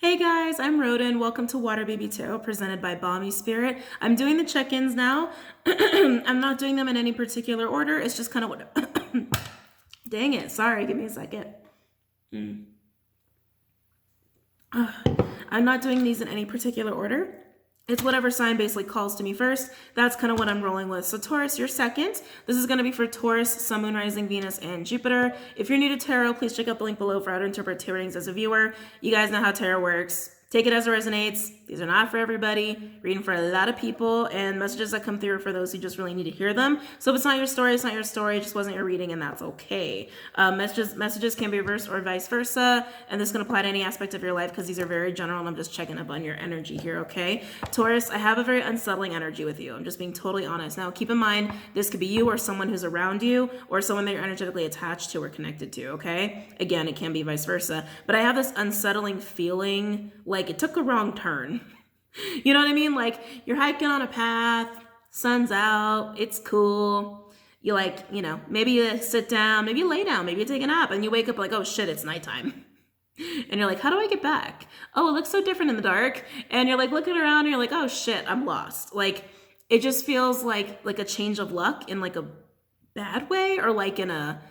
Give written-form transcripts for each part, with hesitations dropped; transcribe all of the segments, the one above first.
Hey guys, I'm Roden. Welcome to WaterBaby Tarot presented by BOMISpirit. I'm doing the check-ins now. I'm not doing them in any particular order. It's just kind of what... Dang it. Sorry. Give me a second. I'm not doing these in any particular order. It's whatever sign basically calls to me first. That's kind of what I'm rolling with. So Taurus, you're second. This is going to be for Taurus, Sun, Moon, Rising, Venus, and Jupiter. If you're new to tarot, please check out the link below for how to interpret tarot readings as a viewer. You guys know how tarot works. Take it as it resonates. These are not for everybody. Reading for a lot of people, and messages that come through are for those who just really need to hear them. So if it's not your story, it's not your story. It just wasn't your reading, and that's okay. Messages can be reversed or vice versa, and this can apply to any aspect of your life because these are very general, and I'm just checking up on your energy here, okay? Taurus, I have a very unsettling energy with you. I'm just being totally honest. Now, keep in mind, this could be you or someone who's around you or someone that you're energetically attached to or connected to, okay? Again, it can be vice versa. But I have this unsettling feeling like it took a wrong turn. You know what I mean? Like you're hiking on a path, sun's out, it's cool. You maybe you sit down, maybe you lay down, maybe you take a nap, and you wake up like, oh shit, it's nighttime. And you're like, how do I get back? Oh, it looks so different in the dark. And you're like looking around and you're like, oh shit, I'm lost. Like it just feels like a change of luck in like a bad way or like in a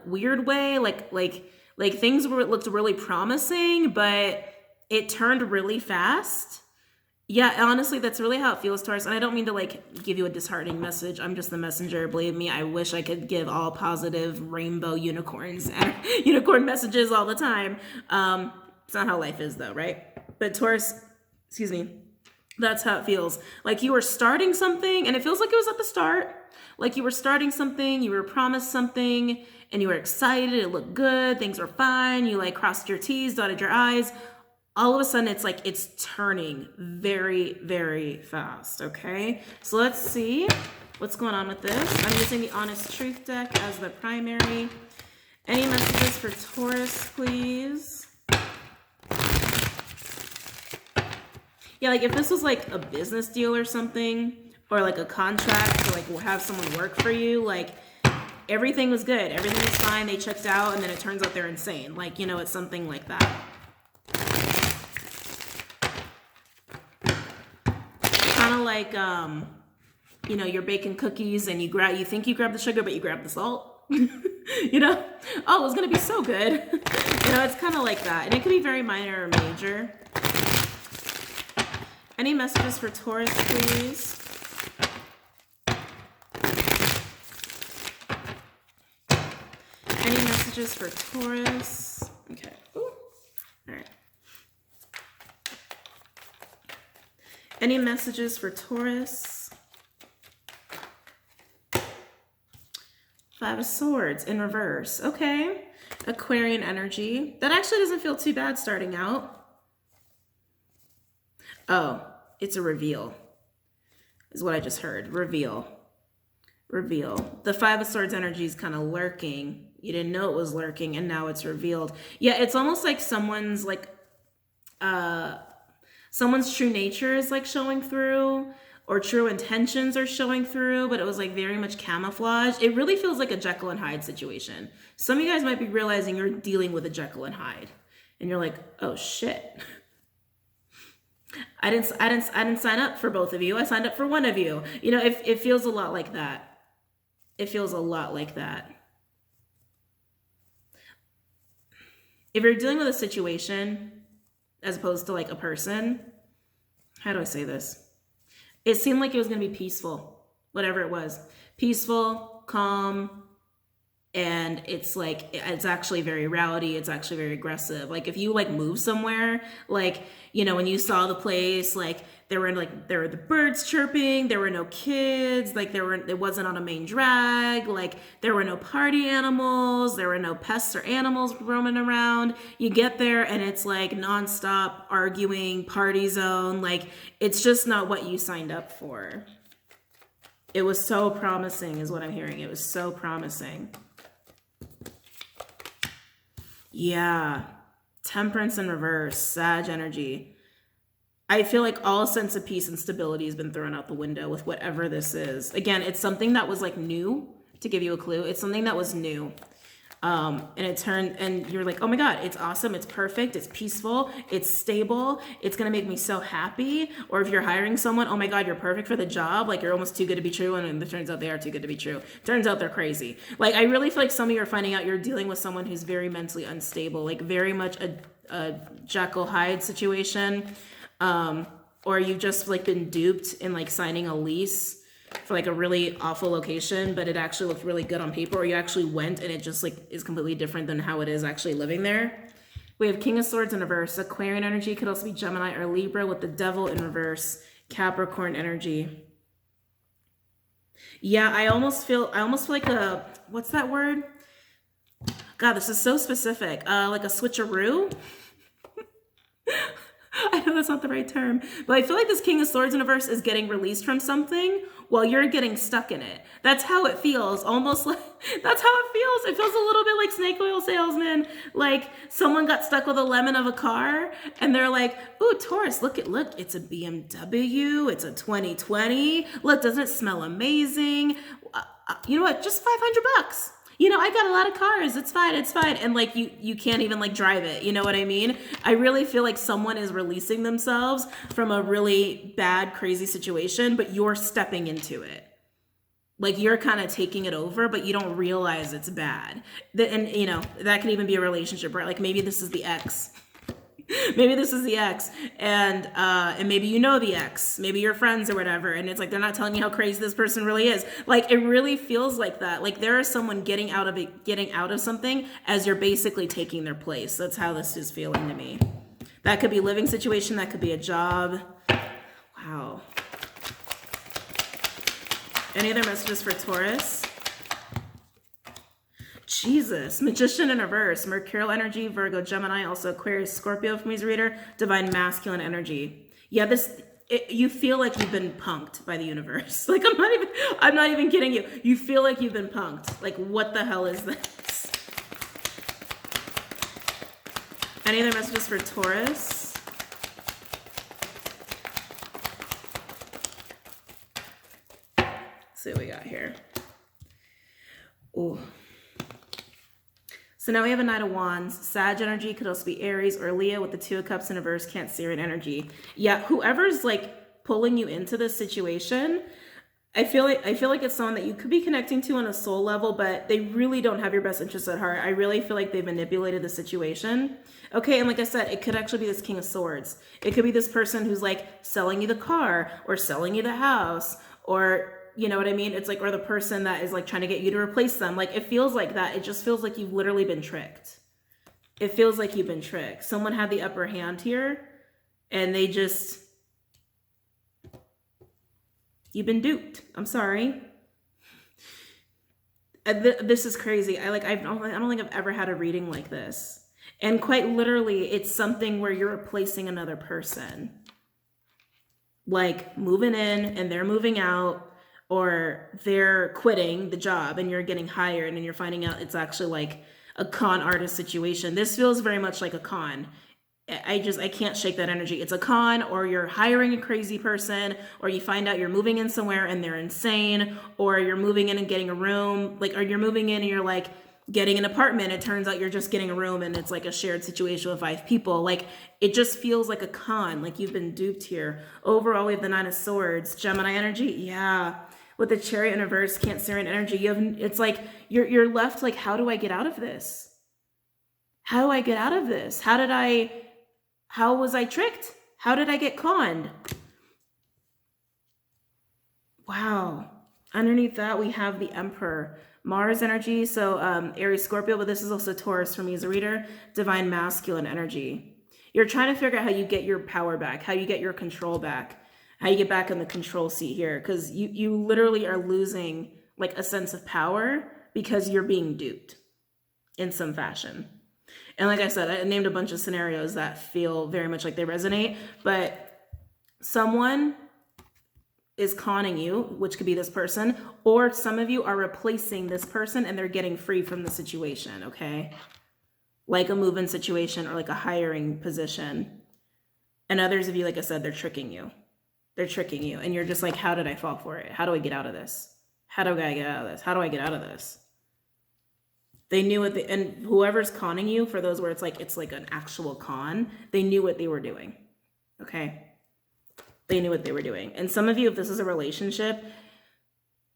weird way. Like things looked really promising, but it turned really fast. Yeah, honestly, that's really how it feels, Taurus. And I don't mean to like give you a disheartening message. I'm just the messenger. Believe me, I wish I could give all positive rainbow unicorns and unicorn messages all the time. It's not how life is though, right? But Taurus, excuse me, that's how it feels. Like you were starting something and it feels like it was at the start. Like you were starting something, you were promised something and you were excited. It looked good. Things were fine. You like crossed your T's, dotted your I's. All of a sudden, it's like it's turning very, very fast, okay? So let's see what's going on with this. I'm using the Honest Truth deck as the primary. Any messages for Taurus, please? Yeah, like if this was like a business deal or something, or like a contract to like have someone work for you, like everything was good. Everything was fine. They checked out, and then it turns out they're insane. Like, it's something like that. Kind of like, you're baking cookies and you think you grab the sugar, but you grab the salt. Oh, it was going to be so good. It's kind of like that. And it can be very minor or major. Any messages for Taurus, please? Any messages for Taurus? Okay. Ooh. All right. Any messages for Taurus? Five of Swords in reverse. Okay. Aquarian energy. That actually doesn't feel too bad starting out. Oh, it's a reveal. Is what I just heard. Reveal. Reveal. The Five of Swords energy is kind of lurking. You didn't know it was lurking, and now it's revealed. Yeah, it's almost like someone's true nature is like showing through, or true intentions are showing through, but it was like very much camouflage. It really feels like a Jekyll and Hyde situation. Some of you guys might be realizing you're dealing with a Jekyll and Hyde, and you're like, oh shit. I didn't sign up for both of you. I signed up for one of you. It feels a lot like that. It feels a lot like that. If you're dealing with a situation as opposed to like a person, how do I say this? It seemed like it was going to be peaceful, whatever it was. Peaceful, calm, and it's like, it's actually very rowdy. It's actually very aggressive. Like if you like move somewhere, like, when you saw the place, like there were the birds chirping, there were no kids, like it wasn't on a main drag, like there were no party animals, there were no pests or animals roaming around. You get there and it's like nonstop arguing, party zone. Like it's just not what you signed up for. It was so promising is what I'm hearing. It was so promising. Yeah. Temperance in reverse, Sag energy. I feel like all sense of peace and stability has been thrown out the window with whatever this is. Again, it's something that was like new, to give you a clue. It's something that was new. And you're like, oh my God, it's awesome. It's perfect. It's peaceful. It's stable. It's going to make me so happy. Or if you're hiring someone, oh my God, you're perfect for the job. Like you're almost too good to be true. And it turns out they are too good to be true. Turns out they're crazy. Like, I really feel like some of you are finding out you're dealing with someone who's very mentally unstable, like very much a Jekyll Hyde situation. Or you've just like been duped in like signing a lease for like a really awful location, but it actually looked really good on paper, or you actually went and it just like is completely different than how it is actually living there. We have King of Swords in reverse. Aquarian energy could also be Gemini or Libra with the Devil in reverse. Capricorn energy. Yeah, I almost feel like a, what's that word? God, this is so specific. Like a switcheroo. I know that's not the right term, but I feel like this King of Swords in reverse is getting released from something while you're getting stuck in it. That's how it feels. Almost like, that's how it feels. It feels a little bit like snake oil salesman. Like someone got stuck with a lemon of a car and they're like, ooh, Taurus, look, it's a BMW. It's a 2020. Look, doesn't it smell amazing? You know what? Just $500. You know, I got a lot of cars. It's fine. It's fine. And like you can't even like drive it. You know what I mean? I really feel like someone is releasing themselves from a really bad, crazy situation, but you're stepping into it. Like you're kind of taking it over, but you don't realize it's bad. And you know, that could even be a relationship, right? Like maybe this is the ex. Maybe this is the ex, and maybe you know the ex, maybe you're friends or whatever, and it's like they're not telling you how crazy this person really is. Like it really feels like that. Like there is someone getting out of something as you're basically taking their place. That's how this is feeling to me. That could be a living situation, that could be a job. Wow. Any other messages for Taurus? Jesus, Magician in reverse, Mercurial energy, Virgo, Gemini, also Aquarius, Scorpio from his reader, Divine Masculine energy. Yeah, you feel like you've been punked by the universe. Like I'm not even kidding you. You feel like you've been punked. Like what the hell is this? Any other messages for Taurus? Let's see what we got here. Ooh. So now we have a Knight of Wands. Sag energy could also be Aries or Leo with the Two of Cups in reverse, Cancerian energy. Yeah, whoever's like pulling you into this situation, I feel like it's someone that you could be connecting to on a soul level, but they really don't have your best interests at heart. I really feel like they've manipulated the situation. Okay, and like I said, it could actually be this King of Swords. It could be this person who's like selling you the car or selling you the house, or you know what I mean? It's like, or the person that is like trying to get you to replace them. Like it feels like that. It just feels like you've literally been tricked. It feels like you've been tricked. Someone had the upper hand here and you've been duped. I'm sorry. This is crazy. I don't think I've ever had a reading like this. And quite literally, it's something where you're replacing another person. Like moving in and they're moving out, or they're quitting the job and you're getting hired and you're finding out it's actually like a con artist situation. This feels very much like a con. I can't shake that energy. It's a con, or you're hiring a crazy person, or you find out you're moving in somewhere and they're insane, or you're moving in and getting a room, like, or you're moving in and you're like getting an apartment. It turns out you're just getting a room and it's like a shared situation with 5 people. Like it just feels like a con, like you've been duped here. Overall, we have the Nine of Swords, Gemini energy. Yeah. With the Chariot in reverse, Cancerian energy, it's like you're left like, how do I get out of this? How do I get out of this? How was I tricked? How did I get conned? Wow. Underneath that, we have the Emperor. Mars energy, so Aries, Scorpio, but this is also Taurus for me as a reader. Divine Masculine energy. You're trying to figure out how you get your power back, how you get your control back. How you get back in the control seat here, because you literally are losing like a sense of power because you're being duped in some fashion. And like I said, I named a bunch of scenarios that feel very much like they resonate, but someone is conning you, which could be this person, or some of you are replacing this person and they're getting free from the situation, okay? Like a move-in situation or like a hiring position. And others of you, like I said, they're tricking you. They're tricking you. And you're just like, how did I fall for it? How do I get out of this? How do I get out of this? How do I get out of this? They knew what and whoever's conning you, for those where it's like an actual con, they knew what they were doing. Okay. They knew what they were doing. And some of you, if this is a relationship,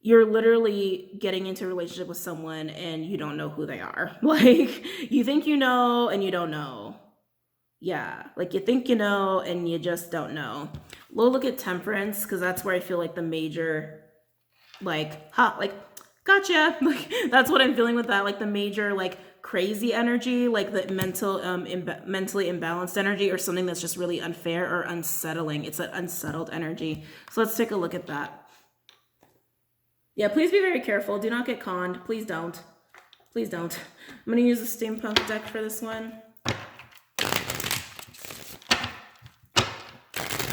you're literally getting into a relationship with someone and you don't know who they are. Like, you think you know and you don't know. Yeah, like you think you know and you just don't know. We'll look at temperance, because that's where I feel like the major, like, gotcha. Like, that's what I'm feeling with that. Like the major, like, crazy energy, like the mentally imbalanced energy, or something that's just really unfair or unsettling. It's an unsettled energy. So let's take a look at that. Yeah, please be very careful. Do not get conned. Please don't. Please don't. I'm going to use the steampunk deck for this one.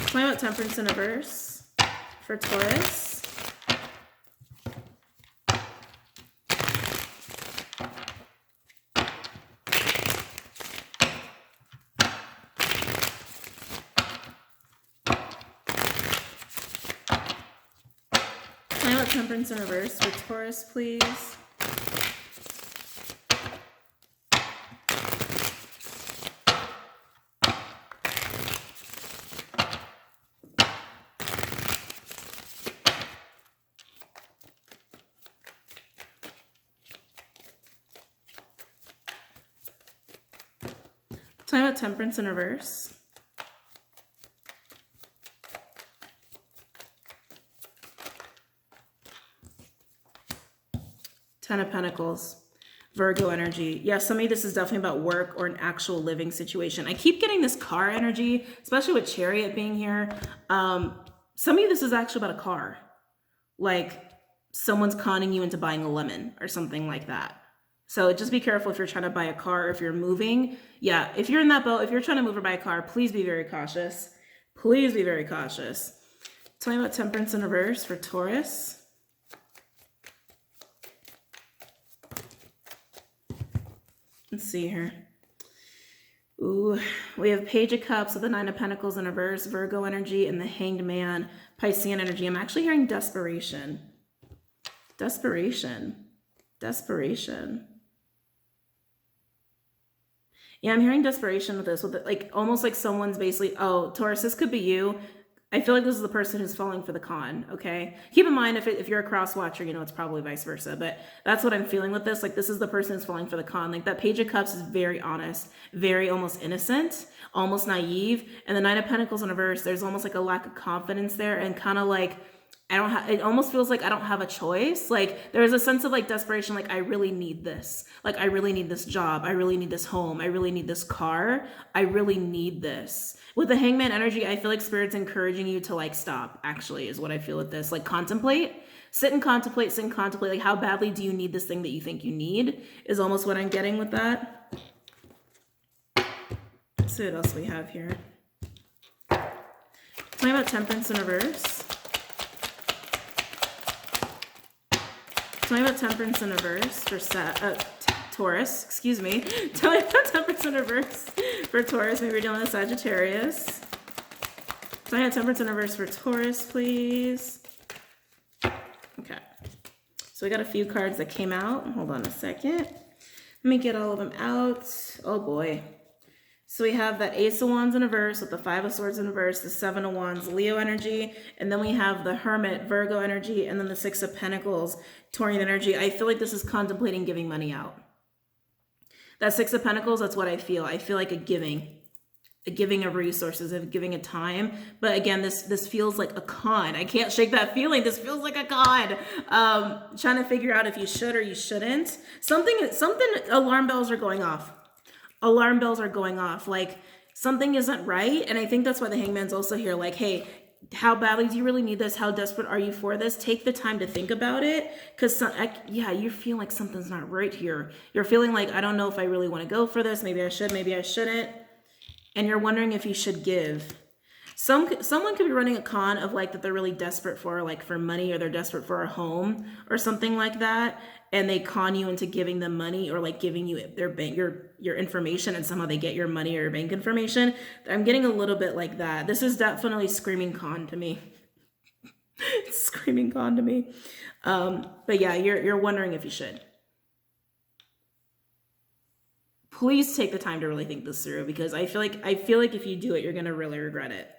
Talking about temperance in a verse for Taurus. Temperance in reverse for Taurus, please. Talking about temperance in reverse. Ten of Pentacles, Virgo energy. Yeah, some of you, this is definitely about work or an actual living situation. I keep getting this car energy, especially with Chariot being here. Some of you, this is actually about a car. Like someone's conning you into buying a lemon or something like that. So just be careful if you're trying to buy a car, or if you're moving. Yeah, if you're in that boat, if you're trying to move or buy a car, please be very cautious. Please be very cautious. Tell me about temperance in reverse for Taurus. Let's see here. Ooh, we have Page of Cups with the Nine of Pentacles in reverse, Virgo energy, and the Hanged Man, Piscean energy. I'm actually hearing desperation. Desperation. Desperation. Yeah, I'm hearing desperation with this, with it, like almost like someone's basically, oh, Taurus, this could be you. I feel like this is the person who's falling for the con, okay? Keep in mind, if you're a cross watcher, you know, it's probably vice versa, but that's what I'm feeling with this. Like, this is the person who's falling for the con. Like, that Page of Cups is very honest, very almost innocent, almost naive. And the Nine of Pentacles in reverse, there's almost like a lack of confidence there, and kind of like, it almost feels like I don't have a choice. Like, there's a sense of like desperation, like, I really need this. Like, I really need this job. I really need this home. I really need this car. I really need this. With the Hangman energy, I feel like Spirit's encouraging you to like stop, actually, is what I feel with this. Like, contemplate, sit and contemplate, sit and contemplate. Like, how badly do you need this thing that you think you need is almost what I'm getting with that. Let's see what else we have here. Talking about temperance in reverse. Talking about temperance in reverse for Taurus, excuse me. Tell me about temperance in reverse for Taurus. Maybe we're dealing with Sagittarius. Tell me about temperance in reverse for Taurus, please. Okay. So we got a few cards that came out. Hold on a second. Let me get all of them out. Oh boy. So we have that Ace of Wands in reverse with the Five of Swords in reverse, the Seven of Wands, Leo energy, and then we have the Hermit, Virgo energy, and then the Six of Pentacles, Taurian energy. I feel like this is contemplating giving money out. That Six of Pentacles, that's what I feel. I feel like a giving of resources, of giving of time. But again, this feels like a con. I can't shake that feeling. This feels like a con. Trying to figure out if you should or you shouldn't. Something, alarm bells are going off. Alarm bells are going off. Like, something isn't right. And I think that's why the Hangman's also here. Like, hey, how badly do you really need this? How desperate are you for this? Take the time to think about it. Because, yeah, you feel like something's not right here. You're feeling like, I don't know if I really want to go for this. Maybe I should, maybe I shouldn't. And you're wondering if you should give. Someone could be running a con of like that they're really desperate for, like, for money, or they're desperate for a home or something like that, and they con you into giving them money, or like giving you their bank, your information, and somehow they get your money or your bank information. I'm getting a little bit like that. This is definitely screaming con to me. It's screaming con to me. But yeah, you're wondering if you should. please take the time to really think this through, because I feel like if you do it, you're going to really regret it.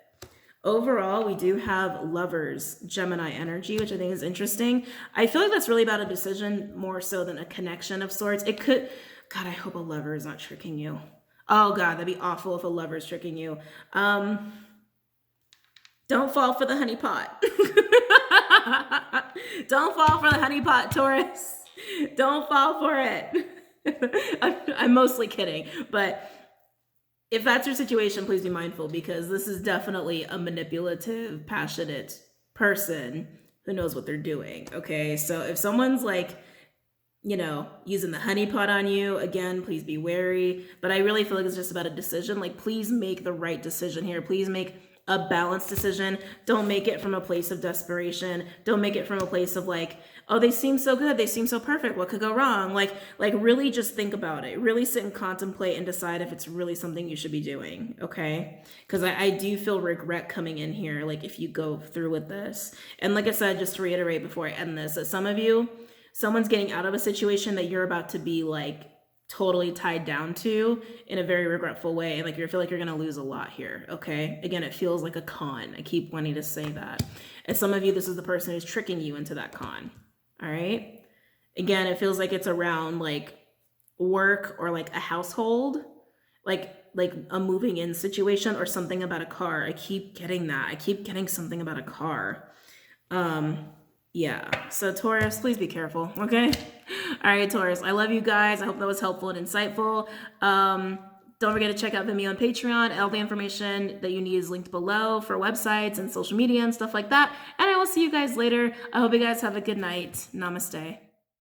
Overall, we do have Lovers, Gemini energy, which I think is interesting. I feel like that's really about a decision more so than a connection of sorts. It could, God, I hope a lover is not tricking you. Oh God, that'd be awful if a lover is tricking you. Don't fall for the honeypot. Don't fall for the honeypot, Taurus. Don't fall for it. I'm mostly kidding, but if that's your situation, please be mindful, because this is definitely a manipulative, passionate person who knows what they're doing, okay? So if someone's like, you know, using the honeypot on you, again, please be wary. But I really feel like it's just about a decision. Like, please make the right decision here. Please make a balanced decision. Don't make it from a place of desperation. Don't make it from a place of like, oh, they seem so good, they seem so perfect, what could go wrong? Like really just think about it. Really sit and contemplate and decide if it's really something you should be doing, okay? Because I do feel regret coming in here, like if you go through with this. And like I said, just to reiterate before I end this, that some of you, someone's getting out of a situation that you're about to be like totally tied down to in a very regretful way. And like you feel like you're going to lose a lot here, okay? Again, it feels like a con. I keep wanting to say that. And some of you, this is the person who's tricking you into that con. All right. Again, it feels like it's around like work or like a household, like a moving in situation or something about a car. I keep getting that. I keep getting something about a car. Yeah. So Taurus, please be careful. Okay. All right, Taurus. I love you guys. I hope that was helpful and insightful. Don't forget to check out Vimeo and Patreon. All the information that you need is linked below for websites and social media and stuff like that. And I will see you guys later. I hope you guys have a good night. Namaste.